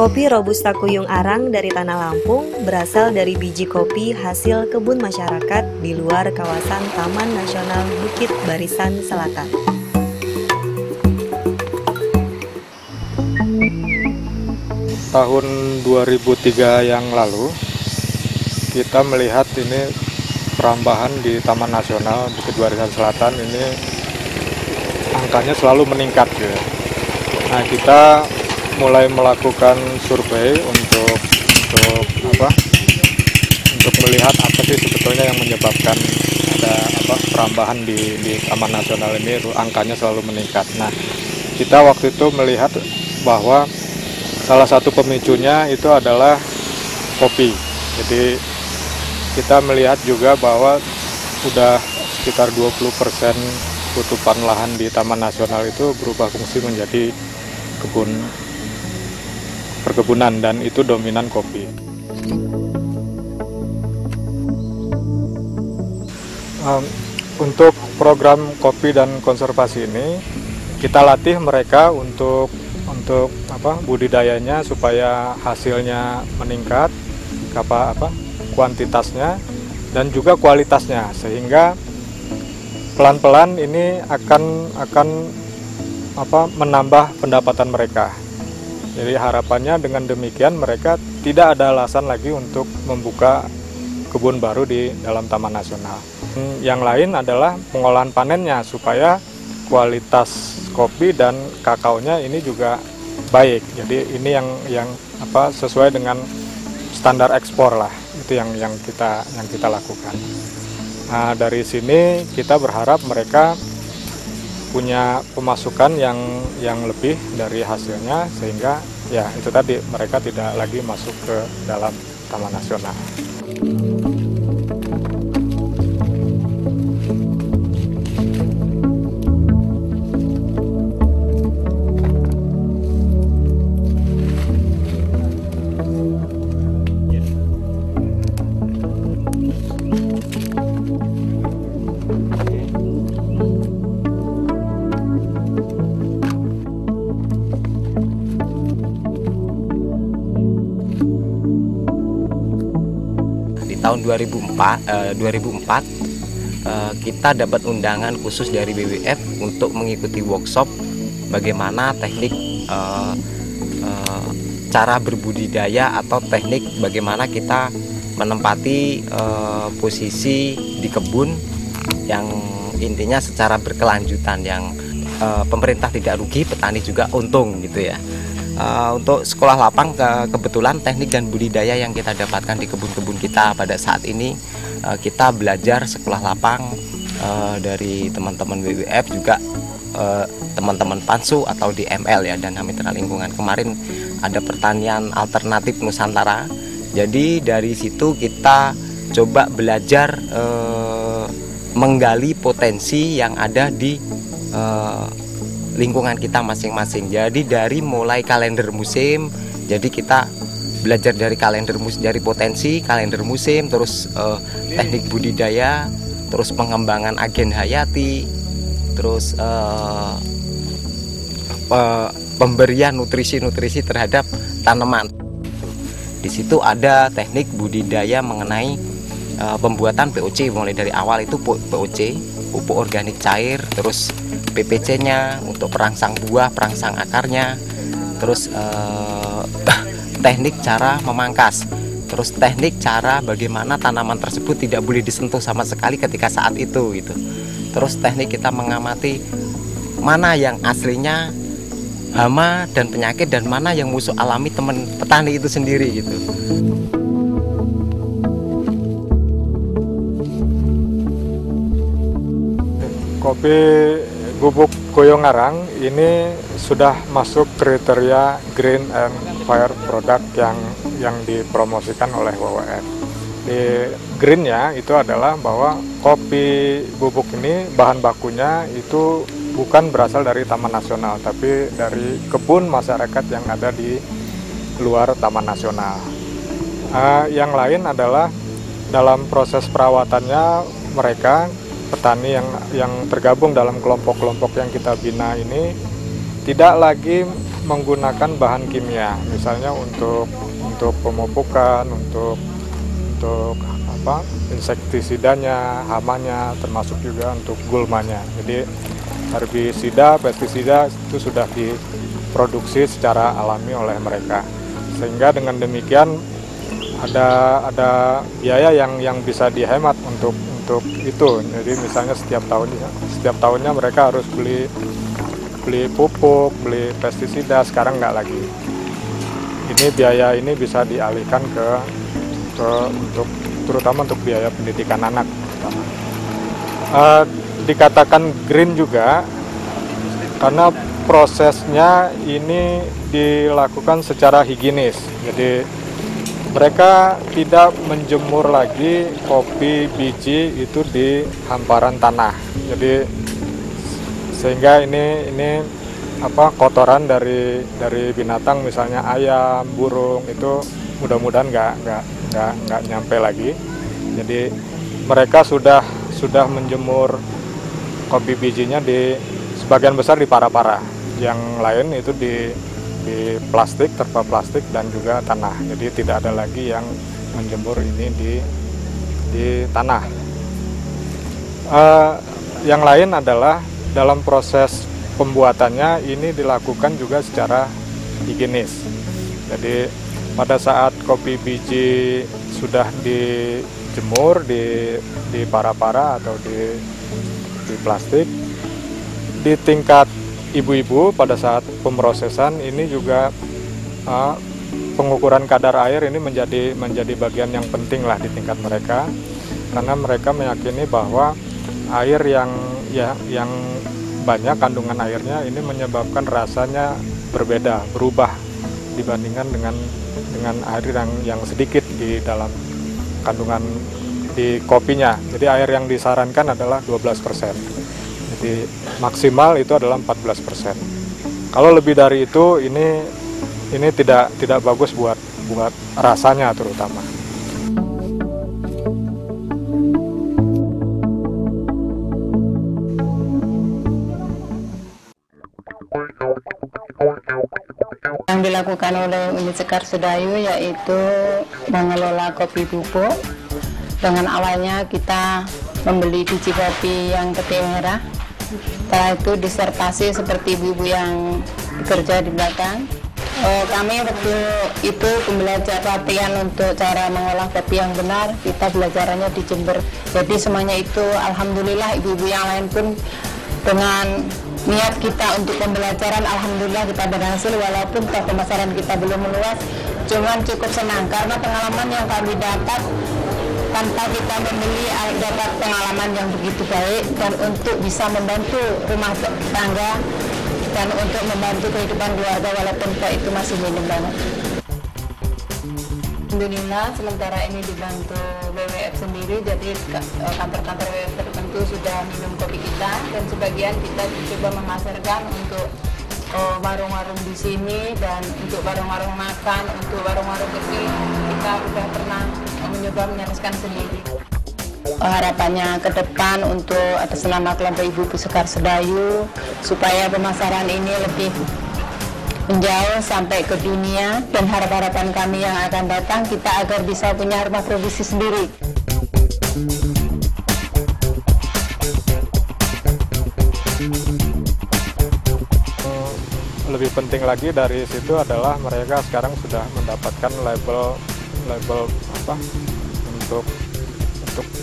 Kopi Robusta Kuyung Arang dari Tanah Lampung berasal dari biji kopi hasil kebun masyarakat di luar kawasan Taman Nasional Bukit Barisan Selatan. Tahun 2003 yang lalu, kita melihat ini perambahan di Taman Nasional Bukit Barisan Selatan ini angkanya selalu meningkat ya. Nah, kita mulai melakukan survei untuk melihat apa sih sebetulnya yang menyebabkan ada perambahan di Taman Nasional ini angkanya selalu meningkat. Nah, kita waktu itu melihat bahwa salah satu pemicunya itu adalah kopi. Jadi kita melihat juga bahwa sudah sekitar 20% tutupan lahan di Taman Nasional itu berubah fungsi menjadi perkebunan, dan itu dominan kopi. Untuk program kopi dan konservasi ini kita latih mereka untuk budidayanya supaya hasilnya meningkat, kuantitasnya dan juga kualitasnya, sehingga pelan-pelan ini akan menambah pendapatan mereka. Jadi harapannya dengan demikian mereka tidak ada alasan lagi untuk membuka kebun baru di dalam Taman Nasional. Yang lain adalah pengolahan panennya supaya kualitas kopi dan kakaonya ini juga baik. Jadi ini yang sesuai dengan standar ekspor lah. Itu yang kita lakukan. Nah, dari sini kita berharap mereka punya pemasukan yang lebih dari hasilnya, sehingga ya itu tadi mereka tidak lagi masuk ke dalam Taman Nasional. Tahun 2004 kita dapat undangan khusus dari WWF untuk mengikuti workshop bagaimana teknik cara berbudidaya atau teknik bagaimana kita menempati posisi di kebun yang intinya secara berkelanjutan, yang pemerintah tidak rugi, petani juga untung gitu ya. Untuk sekolah lapang kebetulan teknik dan budidaya yang kita dapatkan di kebun-kebun kita pada saat ini, kita belajar sekolah lapang dari teman-teman WWF, juga teman-teman Pansu atau DML ya, dan Mitra Lingkungan. Kemarin ada pertanian alternatif Nusantara. Jadi dari situ kita coba belajar menggali potensi yang ada di lingkungan kita masing-masing. Jadi dari mulai kalender musim, jadi kita belajar dari kalender musim, dari potensi kalender musim, terus teknik budidaya, terus pengembangan agen hayati, terus pemberian nutrisi-nutrisi terhadap tanaman. Di situ ada teknik budidaya mengenai pembuatan POC, mulai dari awal itu POC, pupuk organik cair, terus PPC-nya untuk perangsang buah, perangsang akarnya, terus teknik cara memangkas, terus teknik cara bagaimana tanaman tersebut tidak boleh disentuh sama sekali ketika saat itu gitu. Terus teknik kita mengamati mana yang aslinya hama dan penyakit dan mana yang musuh alami teman petani itu sendiri gitu. Kopi bubuk Kuyung Arang ini sudah masuk kriteria Green and Fair Product yang dipromosikan oleh WWF. Di greennya itu adalah bahwa kopi bubuk ini bahan bakunya itu bukan berasal dari Taman Nasional, tapi dari kebun masyarakat yang ada di luar Taman Nasional. Yang lain adalah dalam proses perawatannya mereka petani yang tergabung dalam kelompok-kelompok yang kita bina ini tidak lagi menggunakan bahan kimia, misalnya untuk pemupukan, untuk insektisidanya, hamanya, termasuk juga untuk gulmanya. Jadi herbisida, pestisida itu sudah diproduksi secara alami oleh mereka. Sehingga dengan demikian ada biaya yang bisa dihemat untuk itu. Jadi misalnya setiap tahunnya mereka harus beli pupuk, beli pestisida, sekarang nggak lagi. Ini biaya ini bisa dialihkan terutama untuk biaya pendidikan anak. Dikatakan green juga karena prosesnya ini dilakukan secara higienis. Jadi mereka tidak menjemur lagi kopi biji itu di hamparan tanah. Jadi sehingga ini kotoran dari binatang, misalnya ayam, burung, itu mudah-mudahan nggak nyampe lagi. Jadi mereka sudah menjemur kopi bijinya di sebagian besar di para-para, yang lain itu di plastik, terpal plastik dan juga tanah. Jadi tidak ada lagi yang menjemur ini di tanah. Yang lain adalah dalam proses pembuatannya ini dilakukan juga secara higienis. Jadi pada saat kopi biji sudah dijemur di para-para atau di plastik, di tingkat ibu-ibu pada saat pemrosesan ini juga pengukuran kadar air ini menjadi bagian yang penting lah di tingkat mereka, karena mereka meyakini bahwa air yang banyak kandungan airnya ini menyebabkan rasanya berubah dibandingkan dengan air yang sedikit di dalam kandungan di kopinya. Jadi air yang disarankan adalah 12%. Jadi maksimal itu adalah 14%. Kalau lebih dari itu ini tidak bagus buat rasanya terutama. Yang dilakukan oleh Unit Sekar Sedayu yaitu mengelola kopi bubuk. Dengan awalnya kita membeli biji kopi yang peti merah. Setelah itu disertasi seperti ibu-ibu yang bekerja di belakang. Kami waktu itu belajar latihan untuk cara mengolah kopi yang benar. Kita belajarannya di Jember. Jadi semuanya itu alhamdulillah ibu-ibu yang lain pun dengan niat kita untuk pembelajaran, alhamdulillah kita berhasil walaupun pemasaran kita belum meluas. Cuman cukup senang karena pengalaman yang kami dapat tanpa kita membeli, dapat pengalaman yang begitu baik dan untuk bisa membantu rumah tangga dan untuk membantu kehidupan keluarga walaupun itu masih minim banget. Alhamdulillah sementara ini dibantu WWF sendiri, jadi kantor-kantor WWF tertentu sudah minum kopi kita dan sebagian kita coba memasarkan untuk warung-warung di sini dan untuk warung-warung makan, untuk warung-warung kecil kita sudah pernah mencoba menyariskan sendiri. Harapannya ke depan untuk atas nama kelompok Ibu-Ibu Sekar Sedayu supaya pemasaran ini lebih menjauh sampai ke dunia, dan harapan kami yang akan datang kita agar bisa punya rumah produksi sendiri. Lebih penting lagi dari situ adalah mereka sekarang sudah mendapatkan label untuk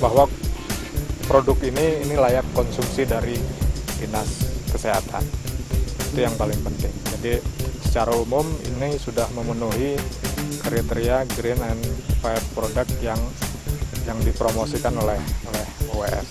bahwa produk ini layak konsumsi dari Dinas Kesehatan. Itu yang paling penting. Jadi secara umum ini sudah memenuhi kriteria green and fair product yang dipromosikan oleh WWF.